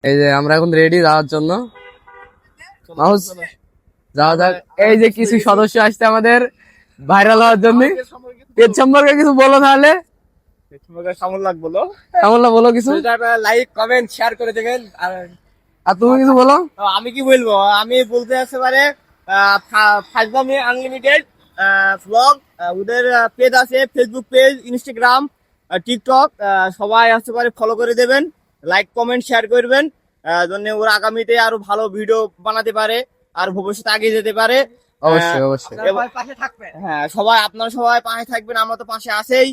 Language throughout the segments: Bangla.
এই যে আমরা এখন রেডি যাওয়ার জন্য। মাউস যাওয়া যাক। এই যে কিছু সদস্য আসছে আমাদের ভাইরাল হওয়ার জন্য। পেজ সম্পর্কে কিছু বলো তাহলে। সামুল্লাহ বলো কিছু। লাইক কমেন্ট শেয়ার করে দেবেন। আর তুমি কিছু বলো। আমি কি বলবো, আমি বলতে আসতে পারে ফাজলামি আনলিমিটেড ব্লগ, ওদের পেজ আছে, ফেসবুক পেজ, ইনস্টাগ্রাম, টিকটক, সবাই আসতে পারে ফলো করে দেবেন, লাইক কমেন্ট শেয়ার করবেন, জন্য ওরা আগামীতে আরো ভালো ভিডিও বানাতে পারে আর ভবিষ্যতে এগিয়ে যেতে পারে। অবশ্যই অবশ্যই পাশে থাকবেন। হ্যাঁ, আপনারা সবাই পাশে থাকবেন, আমরা তো পাশে আছেই।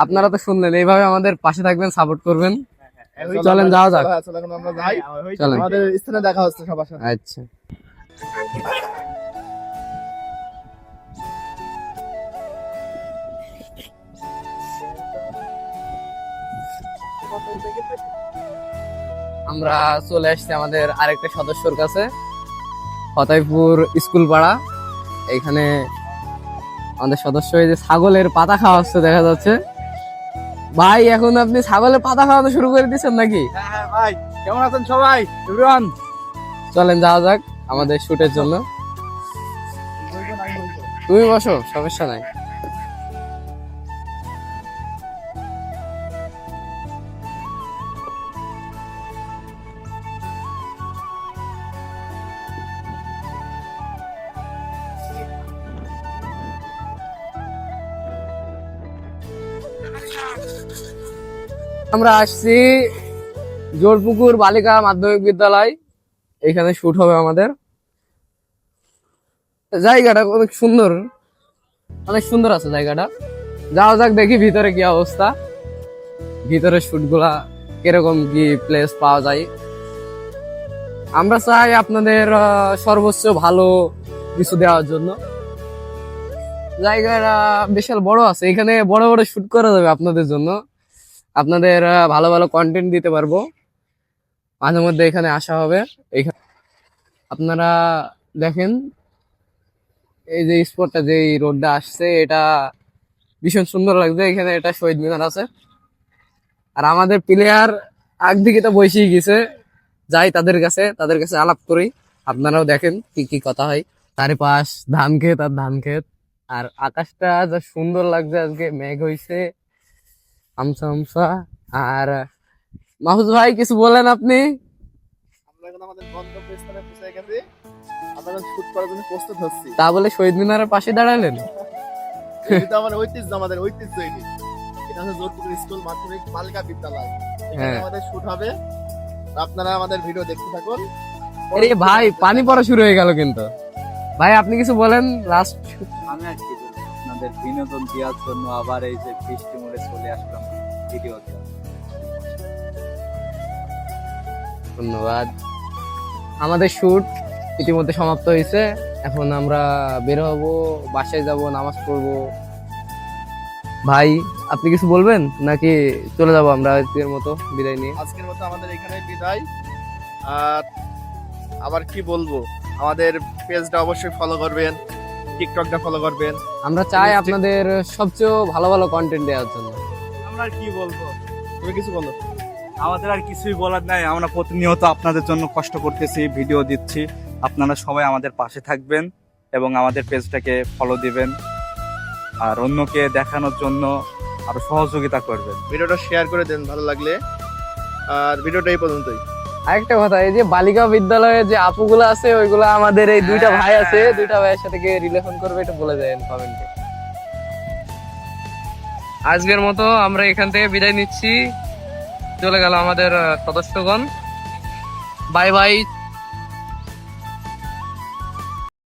আপনারা তো শুনলেন, এইভাবে আমাদের পাশে থাকবেন, সাপোর্ট করবেন। চলেন যাওয়া যাক। আমরা যাই, চলেন আমাদের স্থানে দেখা হচ্ছে সবার সাথে। আচ্ছা। আমরা চলে আসছি আমাদের আরেকটা সদস্যর কাছে, ফতাইপুর স্কুল পাড়া। এখানে আমাদের সদস্য এই যে ছাগলের পাতা খাওয়া হচ্ছে দেখা যাচ্ছে। ভাই এখন আপনি ছাগলের পাতা খাওয়ানো শুরু করে দিচ্ছেন নাকি? হ্যাঁ ভাই, কেমন আছেন সবাই? এভরিওয়ান, চলেন যাওয়া যাক আমাদের শুটের জন্য। তুমি বসো, সমস্যা নাই। আমরা আসছি জোরপুকুর বালিকা মাধ্যমিক বিদ্যালয়। এখানে শুট হবে আমাদের। জায়গাটা অনেক সুন্দর, অনেক সুন্দর আছে জায়গাটা। যাওয়া যাক, দেখি ভিতরে কি অবস্থা, ভিতরে শুট গুলা কিরকম কি প্লেস পাওয়া যায়। আমরা চাই আপনাদের সর্বোচ্চ ভালো কিছু দেওয়ার জন্য। জায়গাটা বিশাল বড় আছে, এখানে বড় বড় শুট করা যাবে আপনাদের জন্য। আপনাদের ভালো ভালো কন্টেন্ট দিতে পারবো, মাঝে মধ্যে এখানে আসা হবে। এখানে আপনারা দেখেন, এই যে স্পটটা, যে রোডটা আসছে, এটা ভীষণ সুন্দর লাগছে। এখানে এটা শহীদ মিনার আছে, আর আমাদের প্লেয়ার একদিকে তো বসেই গেছে। যাই তাদের কাছে আলাপ করি, আপনারাও দেখেন কি কি কথা হয়। চারিপাশ ধান ক্ষেত আর ধান ক্ষেত, আর আকাশটা যা সুন্দর লাগছে, আজকে মেঘ হইছে আমসা আমসা। আর মাহুজ ভাই কিছু বলেন আপনি। আমরা এখন আমাদের গন্তব্যস্থানে পৌঁছে গেছি, আমরা এখন শুট করার জন্য প্রস্তুত হচ্ছি। তা বলে শহীদ মিনারের পাশে দাঁড়ালেন? এটা আমাদের ঐতিহ্য, আমাদের ঐতিহ্য এটি। এটা হচ্ছে জোরপুকুর স্কুল মাধ্যমিক বালিকা বিদ্যালয়। এখানে হ্যাঁ। আমাদের শুট হবে, আপনারা আমাদের ভিডিও দেখতে থাকুন। আরে ভাই, পানি পড়া শুরু হয়ে গেল কিন্তু। ভাই আপনি কিছু বলেন লাস্ট। আমি আর কি বলবো, আপনাদের বিনোদন দেওয়ার জন্য আবার এই যে বৃষ্টি মোড়ে চলে আসলাম ভিডিও দেওয়া। ধন্যবাদ। আমাদের শুট ইতিমধ্যে সমাপ্ত হয়েছে। এখন আমরা বের হবো, বাসায় যাব, নামাজ পড়বো। ভাই আপনি কিছু বলবেন নাকি চলে যাবো আমরা আজকের মতো বিদায় নিয়ে? আজকের মতো আমাদের এখানে বিদায়। আর আবার কি বলবো, আমাদের পেজটা অবশ্যই ফলো করবেন, টিকটকটা ফলো করবেন। আমরা চাই আপনাদের সবচেয়ে ভালো ভালো কন্টেন্ট দেওয়ার জন্য। আমরা আর কি বলবো, তুমি কিছু বলো। আমাদের আর কিছুই বলার নাই, আমরা প্রতিনিয়ত আপনাদের জন্য কষ্ট করতেছি, ভিডিও দিচ্ছি। আপনারা সবাই আমাদের পাশে থাকবেন এবং আমাদের পেজটাকে ফলো দিবেন, আর অন্যকে দেখানোর জন্য আরো সহযোগিতা করবেন। ভিডিওটা শেয়ার করে দেন ভালো লাগলে। আর ভিডিওটা এই পর্যন্তই। আরেকটা কথা, এই যে বালিকা বিদ্যালয়ে যে আপুগুলো আছে, ওইগুলা আমাদের এই দুইটা ভাই আছে, দুইটা ভাইয়ের সাথে রিলেশন করবে, এটা বলে দেন কমেন্টে। আজকের মতো আমরা এখান থেকে বিদায় নিচ্ছি। চলে গেল আমাদের সদস্যগণ। Bye bye.